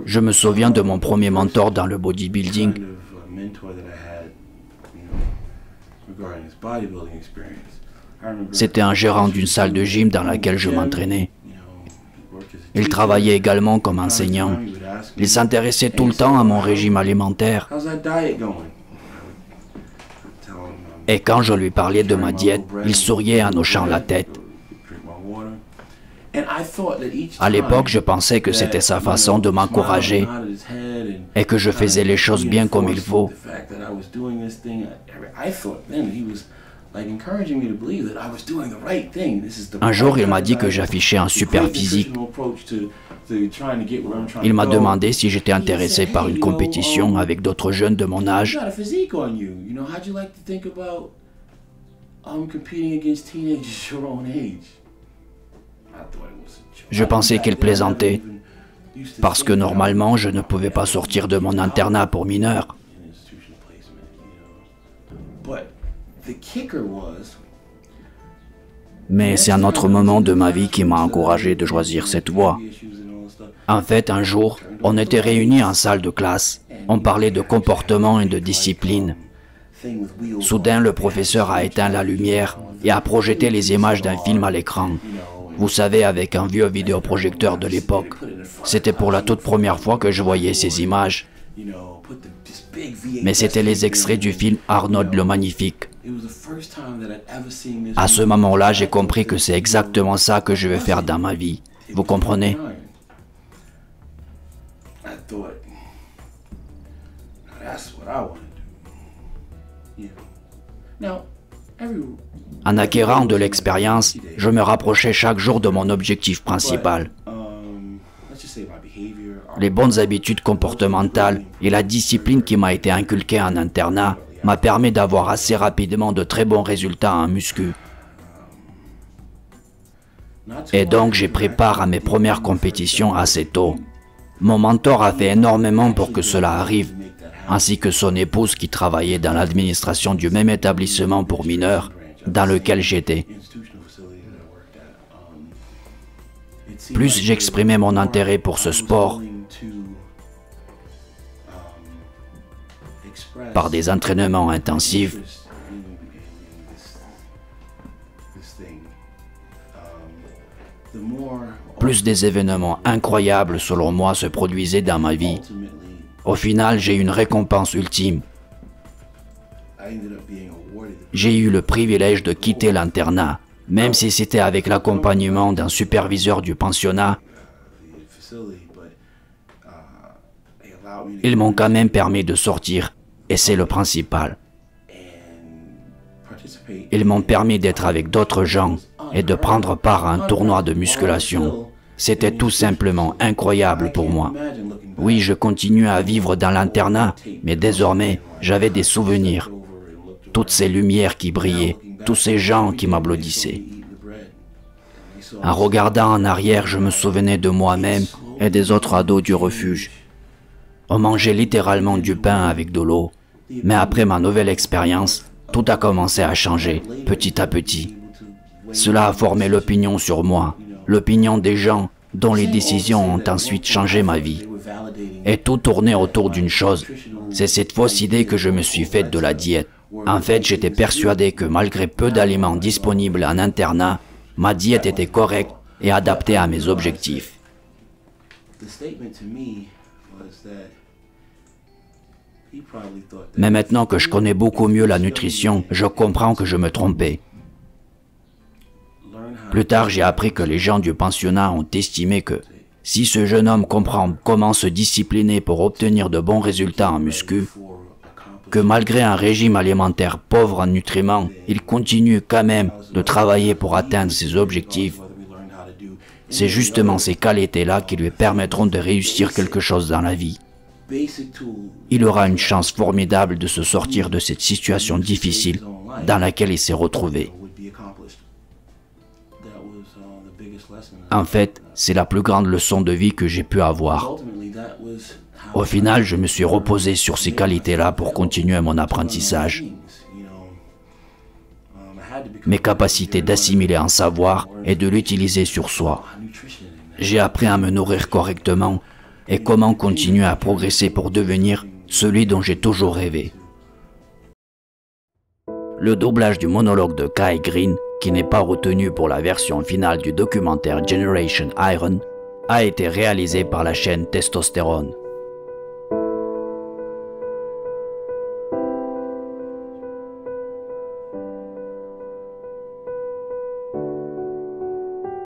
Je me souviens de mon premier mentor dans le bodybuilding. C'était un gérant d'une salle de gym dans laquelle je m'entraînais. Il travaillait également comme enseignant. Il s'intéressait tout le temps à mon régime alimentaire. Et quand je lui parlais de ma diète, il souriait en hochant la tête. À l'époque, je pensais que c'était sa façon de m'encourager et que je faisais les choses bien comme il faut. Un jour, il m'a dit que j'affichais un super physique. Il m'a demandé si j'étais intéressé par une compétition avec d'autres jeunes de mon âge. Je pensais qu'il plaisantait, parce que normalement, je ne pouvais pas sortir de mon internat pour mineurs. Mais c'est un autre moment de ma vie qui m'a encouragé de choisir cette voie. En fait, un jour, on était réunis en salle de classe. On parlait de comportement et de discipline. Soudain, le professeur a éteint la lumière et a projeté les images d'un film à l'écran. Vous savez, avec un vieux vidéoprojecteur de l'époque. C'était pour la toute première fois que je voyais ces images. Mais c'était les extraits du film Arnold le Magnifique. À ce moment-là, j'ai compris que c'est exactement ça que je vais faire dans ma vie. Vous comprenez? En acquérant de l'expérience, je me rapprochais chaque jour de mon objectif principal. Les bonnes habitudes comportementales et la discipline qui m'a été inculquée en internat m'a permis d'avoir assez rapidement de très bons résultats en muscu. Et donc j'ai pris part à mes premières compétitions assez tôt. Mon mentor a fait énormément pour que cela arrive, ainsi que son épouse qui travaillait dans l'administration du même établissement pour mineurs dans lequel j'étais. Plus j'exprimais mon intérêt pour ce sport, par des entraînements intensifs, plus des événements incroyables selon moi se produisaient dans ma vie. Au final, j'ai eu une récompense ultime. J'ai eu le privilège de quitter l'internat, même si c'était avec l'accompagnement d'un superviseur du pensionnat. Ils m'ont quand même permis de sortir, et c'est le principal. Ils m'ont permis d'être avec d'autres gens et de prendre part à un tournoi de musculation. C'était tout simplement incroyable pour moi. Oui, je continuais à vivre dans l'internat, mais désormais, j'avais des souvenirs. Toutes ces lumières qui brillaient, tous ces gens qui m'applaudissaient. En regardant en arrière, je me souvenais de moi-même et des autres ados du refuge. On mangeait littéralement du pain avec de l'eau. Mais après ma nouvelle expérience, tout a commencé à changer, petit à petit. Cela a formé l'opinion sur moi, l'opinion des gens dont les décisions ont ensuite changé ma vie. Et tout tournait autour d'une chose, c'est cette fausse idée que je me suis faite de la diète. En fait, j'étais persuadé que malgré peu d'aliments disponibles en internat, ma diète était correcte et adaptée à mes objectifs. Mais maintenant que je connais beaucoup mieux la nutrition, je comprends que je me trompais. Plus tard, j'ai appris que les gens du pensionnat ont estimé que si ce jeune homme comprend comment se discipliner pour obtenir de bons résultats en muscu, que malgré un régime alimentaire pauvre en nutriments, il continue quand même de travailler pour atteindre ses objectifs. C'est justement ces qualités-là qui lui permettront de réussir quelque chose dans la vie. Il aura une chance formidable de se sortir de cette situation difficile dans laquelle il s'est retrouvé. En fait, c'est la plus grande leçon de vie que j'ai pu avoir. Au final, je me suis reposé sur ces qualités-là pour continuer mon apprentissage. Mes capacités d'assimiler un savoir et de l'utiliser sur soi. J'ai appris à me nourrir correctement et comment continuer à progresser pour devenir celui dont j'ai toujours rêvé. Le doublage du monologue de Kai Greene, qui n'est pas retenu pour la version finale du documentaire Generation Iron, a été réalisé par la chaîne Testostérone.